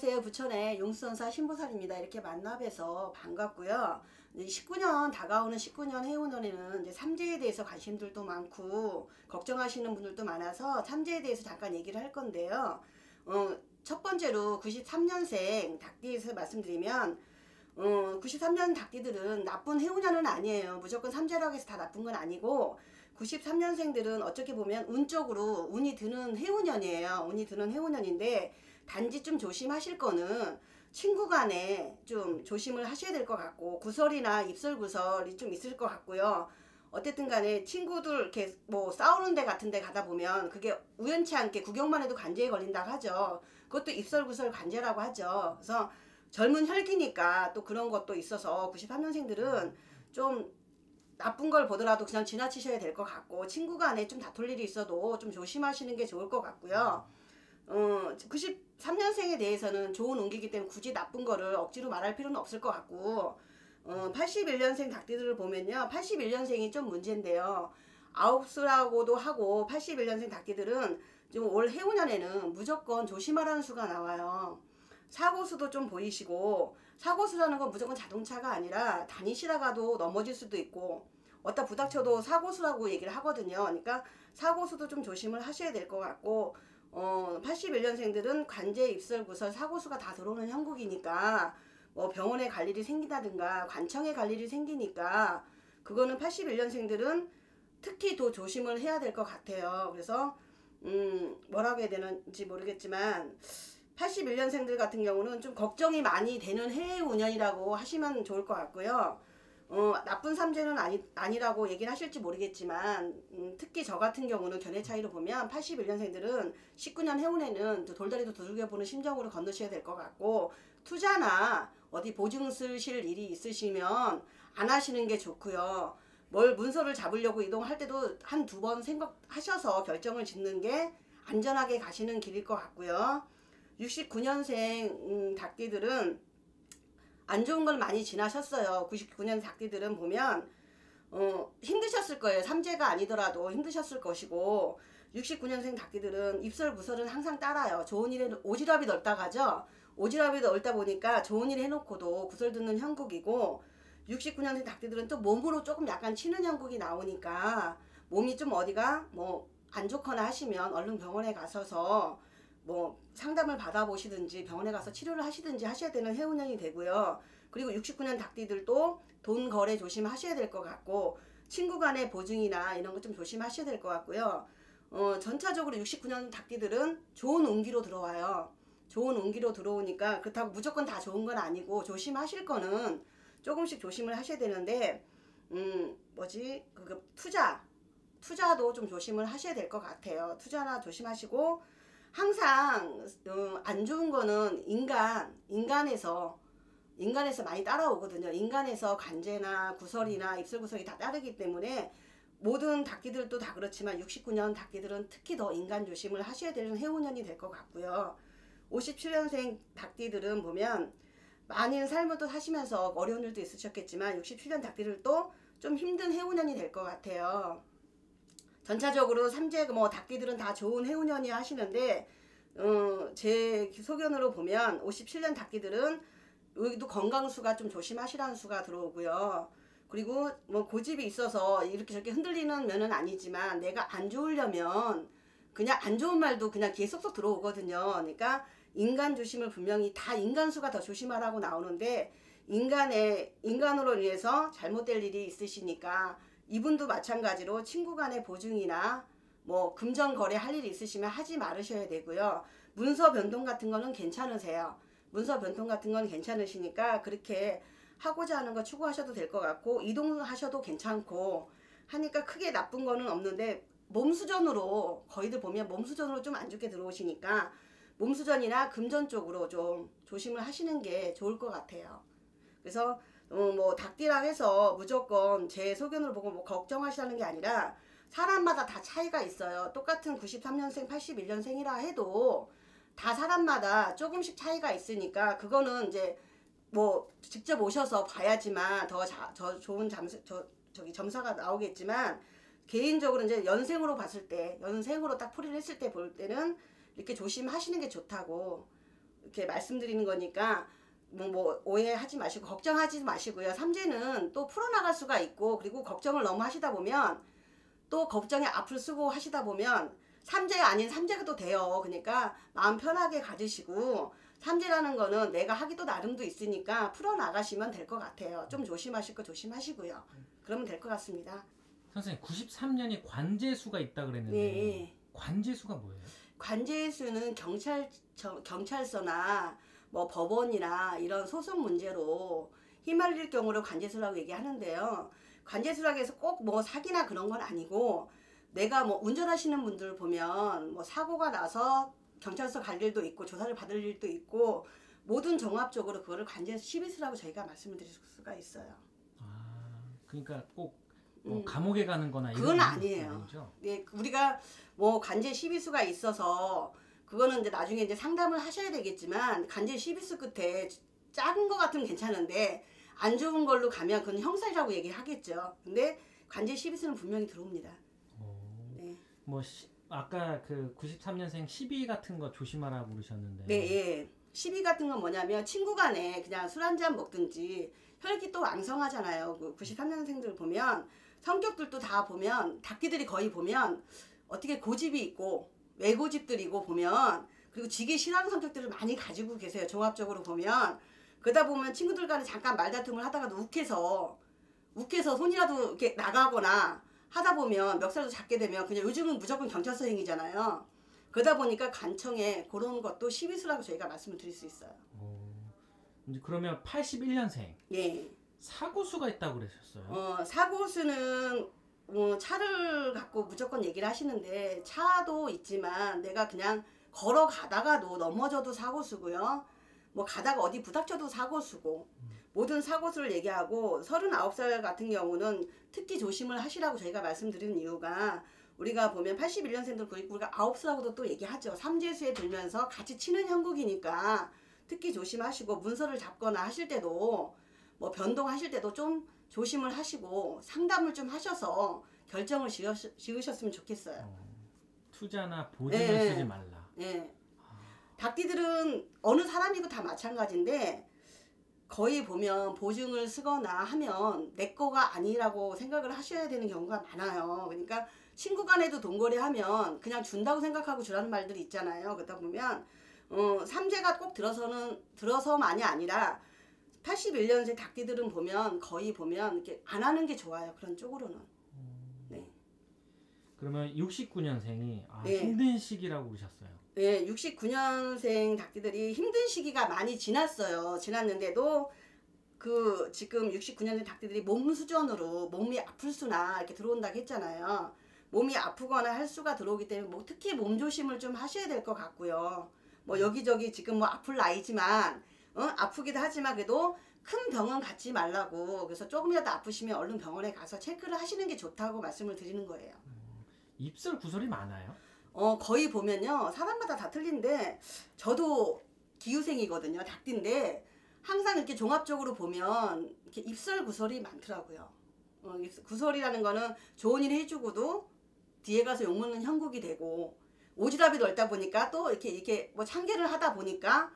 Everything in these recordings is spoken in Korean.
안녕하세요. 부천의 용수선사 신보살입니다. 이렇게 만나뵈서 반갑고요. 19년 다가오는 19년 해운년에는 이제 삼재에 대해서 관심들도 많고 걱정하시는 분들도 많아서 삼재에 대해서 잠깐 얘기를 할 건데요. 첫 번째로 93년생 닭띠에서 말씀드리면 93년 닭띠들은 나쁜 해운년은 아니에요. 무조건 삼재라고 해서 다 나쁜 건 아니고 93년생들은 어떻게 보면 운적으로 운이 드는 해운년이에요. 운이 드는 해운년인데 단지 좀 조심하실 거는 친구 간에 좀 조심을 하셔야 될 것 같고 구설이나 입설구설이 좀 있을 것 같고요. 어쨌든 간에 친구들 이렇게 뭐 싸우는 데 같은 데 가다 보면 그게 우연치 않게 구경만 해도 관제에 걸린다고 하죠. 그것도 입설구설 관제라고 하죠. 그래서 젊은 혈기니까 또 그런 것도 있어서 93년생들은 좀 나쁜 걸 보더라도 그냥 지나치셔야 될 것 같고 친구 간에 좀 다툴 일이 있어도 좀 조심하시는 게 좋을 것 같고요. 93년생에 대해서는 좋은 운기이기 때문에 굳이 나쁜 거를 억지로 말할 필요는 없을 것 같고 81년생 닭띠들을 보면요. 81년생이 좀 문제인데요. 아홉수라고도 하고 81년생 닭띠들은 좀 올 해운년에는 무조건 조심하라는 수가 나와요. 사고수도 좀 보이시고 사고수라는 건 무조건 자동차가 아니라 다니시다가도 넘어질 수도 있고 어디다 부닥쳐도 사고수라고 얘기를 하거든요. 그러니까 사고수도 좀 조심을 하셔야 될 것 같고 81년생들은 관제, 입설, 구설, 사고수가 다 들어오는 형국이니까 뭐 병원에 갈 일이 생긴다든가 관청에 갈 일이 생기니까 그거는 81년생들은 특히 더 조심을 해야 될 것 같아요. 그래서 뭐라고 해야 되는지 모르겠지만 81년생들 같은 경우는 좀 걱정이 많이 되는 해운년이라고 하시면 좋을 것 같고요. 나쁜 삼재는 아니라고 얘기를 하실지 모르겠지만 특히 저 같은 경우는 견해 차이로 보면 81년생들은 19년 해운에는 돌다리도 두들겨보는 심정으로 건너셔야 될 것 같고 투자나 어디 보증 쓰실 일이 있으시면 안 하시는 게 좋고요. 뭘 문서를 잡으려고 이동할 때도 한 두 번 생각하셔서 결정을 짓는 게 안전하게 가시는 길일 것 같고요. 69년생 닭띠들은 안 좋은 걸 많이 지나셨어요. 99년 닭띠들은 보면 힘드셨을 거예요. 삼재가 아니더라도 힘드셨을 것이고 69년생 닭띠들은 입설 구설은 항상 따라요. 좋은 일에 오지랖이 넓다 가죠. 오지랖이 넓다 보니까 좋은 일 해놓고도 구설 듣는 형국이고 69년생 닭띠들은 또 몸으로 조금 약간 치는 형국이 나오니까 몸이 좀 어디가 뭐 안 좋거나 하시면 얼른 병원에 가셔서 뭐 상담을 받아보시든지 병원에 가서 치료를 하시든지 하셔야 되는 해운년이 되고요. 그리고 69년 닭띠들도 돈 거래 조심하셔야 될 것 같고 친구 간의 보증이나 이런 거 좀 조심하셔야 될 것 같고요. 전체적으로 69년 닭띠들은 좋은 운기로 들어와요. 좋은 운기로 들어오니까 그렇다고 무조건 다 좋은 건 아니고 조심하실 거는 조금씩 조심을 하셔야 되는데 투자도 좀 조심을 하셔야 될 것 같아요. 투자나 조심하시고 항상 안 좋은 거는 인간에서 많이 따라오거든요. 인간에서 관제나 구설이나 입술구설이 다 따르기 때문에 모든 닭띠들도 다 그렇지만 69년 닭띠들은 특히 더 인간 조심을 하셔야 되는 해운년이 될 것 같고요. 57년생 닭띠들은 보면 많은 삶을 또 사시면서 어려운 일도 있으셨겠지만 67년 닭띠들도 좀 힘든 해운년이 될 것 같아요. 전체적으로 삼재 뭐 닭띠들은 다 좋은 해운년이 하시는데 제 소견으로 보면 57년 닭띠들은 여기도 건강수가 좀 조심하시라는 수가 들어오고요. 그리고 뭐 고집이 있어서 이렇게 저렇게 흔들리는 면은 아니지만 내가 안 좋으려면 그냥 안 좋은 말도 그냥 귀에 쏙쏙 들어오거든요. 그러니까 인간 조심을 분명히 다 인간수가 더 조심하라고 나오는데 인간으로 인해서 잘못될 일이 있으시니까 이분도 마찬가지로 친구 간의 보증이나 뭐 금전 거래 할 일이 있으시면 하지 말으셔야 되고요. 문서 변동 같은 거는 괜찮으세요. 문서 변동 같은 건 괜찮으시니까 그렇게 하고자 하는 거 추구하셔도 될 것 같고 이동하셔도 괜찮고 하니까 크게 나쁜 거는 없는데 몸수전으로 거의들 보면 몸수전으로 좀 안 좋게 들어오시니까 몸수전이나 금전 쪽으로 좀 조심을 하시는 게 좋을 것 같아요. 그래서 뭐 닭띠라 해서 무조건 제 소견으로 보고 뭐 걱정하시라는 게 아니라 사람마다 다 차이가 있어요. 똑같은 93년생 81년생이라 해도 다 사람마다 조금씩 차이가 있으니까 그거는 이제 뭐 직접 오셔서 봐야지만 더 좋은 점사가 나오겠지만 개인적으로 이제 연생으로 봤을 때 연생으로 딱 풀이를 했을 때 볼 때는 이렇게 조심하시는 게 좋다고 이렇게 말씀드리는 거니까 뭐 오해하지 마시고 걱정하지 마시고요. 삼재는 또 풀어나갈 수가 있고, 그리고 걱정을 너무 하시다 보면 또 걱정에 앞을 쓰고 하시다 보면 삼재가 아닌 삼재가 또 돼요. 그러니까 마음 편하게 가지시고, 삼재라는 거는 내가 하기도 나름도 있으니까 풀어나가시면 될 것 같아요. 좀 조심하실 거 조심하시고요. 그러면 될 것 같습니다. 선생님, 93년이 관제수가 있다 그랬는데 네. 관제수가 뭐예요? 관제수는 경찰서나 뭐 법원이나 이런 소송 문제로 휘말릴 경우를 관제수라고 얘기하는데요. 관제수라고 해서 꼭 뭐 사기나 그런 건 아니고, 내가 뭐 운전하시는 분들 보면 뭐 사고가 나서 경찰서 갈 일도 있고 조사를 받을 일도 있고, 모든 종합적으로 그거를 관제수 시비수라고 저희가 말씀을 드릴 수가 있어요. 아, 그러니까 꼭 감옥에 가는 거나 이런 그건 아니에요. 아니죠? 네, 우리가 뭐 관제 시비수가 있어서 그거는 이제 나중에 이제 상담을 하셔야 되겠지만, 관제 시비수 끝에 작은 거 같으면 괜찮은데 안 좋은 걸로 가면 그건 형사라고 얘기하겠죠. 근데 관제 시비수는 분명히 들어옵니다. 네. 뭐 아까 그 93년생 시비 같은 거 조심하라고 그러셨는데. 네, 예. 시비 같은 건 뭐냐면 친구 간에 그냥 술 한잔 먹든지, 혈기 또 왕성하잖아요. 그 93년생들 보면 성격들도 다 보면 닭띠들이 거의 보면 어떻게 고집이 있고 외고집들이고 보면, 그리고 지기 싫어하는 성격들을 많이 가지고 계세요. 종합적으로 보면. 그러다 보면 친구들 간에 잠깐 말다툼을 하다가도 욱해서 손이라도 이렇게 나가거나 하다 보면 멱살도 잡게 되면 그냥 요즘은 무조건 경찰서 행위잖아요. 그러다 보니까 관청에 그런 것도 시비수라고 저희가 말씀을 드릴 수 있어요. 이제 그러면 81년생. 예. 사고수가 있다고 그러셨어요? 사고수는 차를 갖고 무조건 얘기를 하시는데, 차도 있지만 내가 그냥 걸어가다가도 넘어져도 사고수고요. 뭐 가다가 어디 부닥쳐도 사고수고, 모든 사고수를 얘기하고, 39살 같은 경우는 특히 조심을 하시라고 저희가 말씀드리는 이유가, 우리가 보면 81년생들 우리가 9수라고도 또 얘기하죠. 삼재수에 들면서 같이 치는 형국이니까 특히 조심하시고, 문서를 잡거나 하실 때도 뭐 변동하실 때도 좀 조심을 하시고 상담을 좀 하셔서 결정을 지으셨으면 좋겠어요. 투자나 보증을 쓰지 말라. 네. 닭띠들은 어느 사람이고 다 마찬가지인데, 거의 보면 보증을 쓰거나 하면 내 거가 아니라고 생각을 하셔야 되는 경우가 많아요. 그러니까 친구 간에도 돈거래 하면 그냥 준다고 생각하고 주라는 말들이 있잖아요. 그러다 보면 삼재가 꼭 들어서만이 아니라 81년생 닭띠들은 보면 거의 보면 이렇게 안 하는 게 좋아요. 그런 쪽으로는. 네. 그러면 69년생이 네. 힘든 시기라고 그러셨어요. 네, 69년생 닭띠들이 힘든 시기가 많이 지났는데도 그 지금 69년생 닭띠들이 몸 수전으로 몸이 아플 수나 이렇게 들어온다고 했잖아요. 몸이 아프거나 할 수가 들어오기 때문에 뭐 특히 몸 조심을 좀 하셔야 될 것 같고요. 뭐 여기저기 지금 뭐 아플 나이지만 아프기도 하지만 그래도 큰 병은 갖지 말라고, 그래서 조금이라도 아프시면 얼른 병원에 가서 체크를 하시는 게 좋다고 말씀을 드리는 거예요. 입술 구설이 많아요? 거의 보면요, 사람마다 다 틀린데 저도 기후생이거든요. 닭띠인데 항상 이렇게 종합적으로 보면 이렇게 입술 구설이 많더라고요. 구설이라는 거는 좋은 일 해주고도 뒤에 가서 욕먹는 형국이 되고, 오지랖이 넓다 보니까 또 이렇게 뭐 참견을 하다 보니까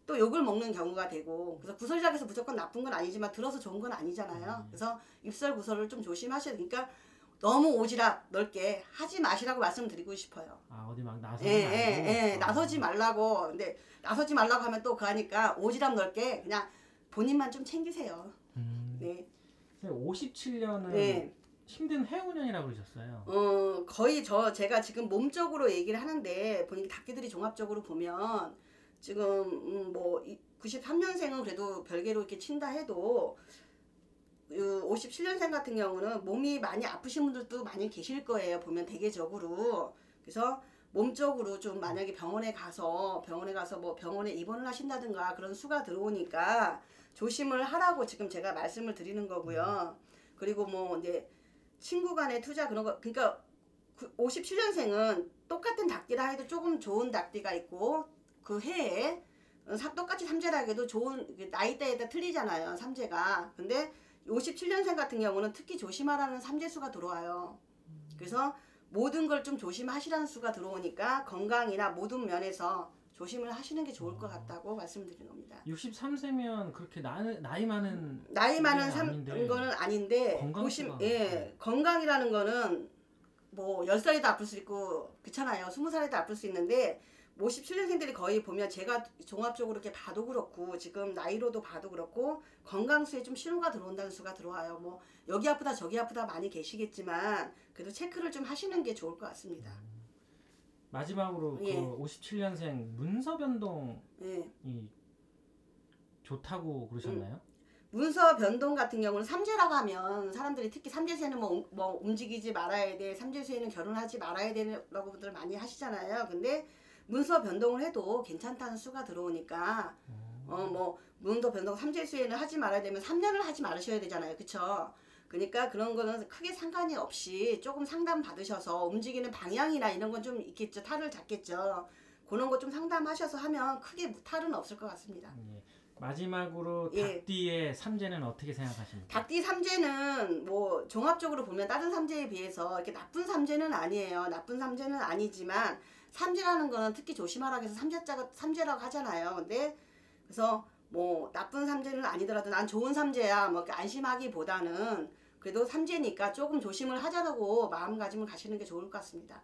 또 욕을 먹는 경우가 되고, 그래서 구설이라고 해서 무조건 나쁜 건 아니지만 들어서 좋은 건 아니잖아요. 그래서 입술 구설을 좀 조심하셔야 되니까 너무 오지랖 넓게 하지 마시라고 말씀드리고 싶어요. 어디 막 나서지 말고. 나서지 말라고. 근데 나서지 말라고 하면 또 그하니까 오지랖 넓게 그냥 본인만 좀 챙기세요. 네. 57년은 네. 힘든 해운년이라고 그러셨어요. 거의 제가 지금 몸적으로 얘기를 하는데, 보니까 닭띠들이 종합적으로 보면 지금 뭐 93년생은 그래도 별개로 이렇게 친다 해도 57년생 같은 경우는 몸이 많이 아프신 분들도 많이 계실 거예요. 보면 대개적으로. 그래서 몸적으로 좀 만약에 병원에 가서 뭐 병원에 입원을 하신다든가 그런 수가 들어오니까 조심을 하라고 지금 제가 말씀을 드리는 거고요. 그리고 뭐 이제 친구 간의 투자 그런 거, 그러니까 57년생은 똑같은 닭띠라 해도 조금 좋은 닭띠가 있고, 그 해에 똑같이 삼재라 해도 좋은 나이대에 따라 틀리잖아요. 삼재가. 근데 57년생 같은 경우는 특히 조심하라는 삼재수가 들어와요. 그래서 모든 걸 좀 조심하시라는 수가 들어오니까 건강이나 모든 면에서 조심을 하시는 게 좋을 것 같다고 말씀드리는 겁니다. 63세면 그렇게 나이 많은 나이 많은 아닌데 거는 아닌데 건강이라는 거는 뭐 10살에도 아플 수 있고 그렇잖아요. 20살에도 아플 수 있는데 57년생들이 거의 보면 제가 종합적으로 이렇게 봐도 그렇고 지금 나이로도 봐도 그렇고 건강수에 좀 신호가 들어온다는 수가 들어와요. 뭐 여기 아프다 저기 아프다 많이 계시겠지만 그래도 체크를 좀 하시는 게 좋을 것 같습니다. 마지막으로 그 57년생 문서 변동이 좋다고 그러셨나요? 문서 변동 같은 경우는 삼재라고 하면 사람들이 특히 삼재세는 뭐 움직이지 말아야 돼, 삼재세는 결혼하지 말아야 되라고 분들 많이 하시잖아요. 근데 문서 변동을 해도 괜찮다는 수가 들어오니까 뭐 문서 변동 삼재수에는 하지 말아야 되면 3년을 하지 말으셔야 되잖아요. 그쵸? 그러니까 그런 거는 크게 상관이 없이 조금 상담 받으셔서 움직이는 방향이나 이런 건 좀 있겠죠. 탈을 잡겠죠. 그런 거 좀 상담하셔서 하면 크게 탈은 없을 것 같습니다. 마지막으로 닭띠의 삼재는 어떻게 생각하십니까? 닭띠 삼재는 뭐 종합적으로 보면 다른 삼재에 비해서 이렇게 나쁜 삼재는 아니에요. 나쁜 삼재는 아니지만 삼재라는 거는 특히 조심하라고 해서 삼재라고 하잖아요. 근데 그래서 뭐 나쁜 삼재는 아니더라도 난 좋은 삼재야 뭐 이렇게 안심하기보다는 그래도 삼재니까 조금 조심을 하자고 마음가짐을 가시는 게 좋을 것 같습니다.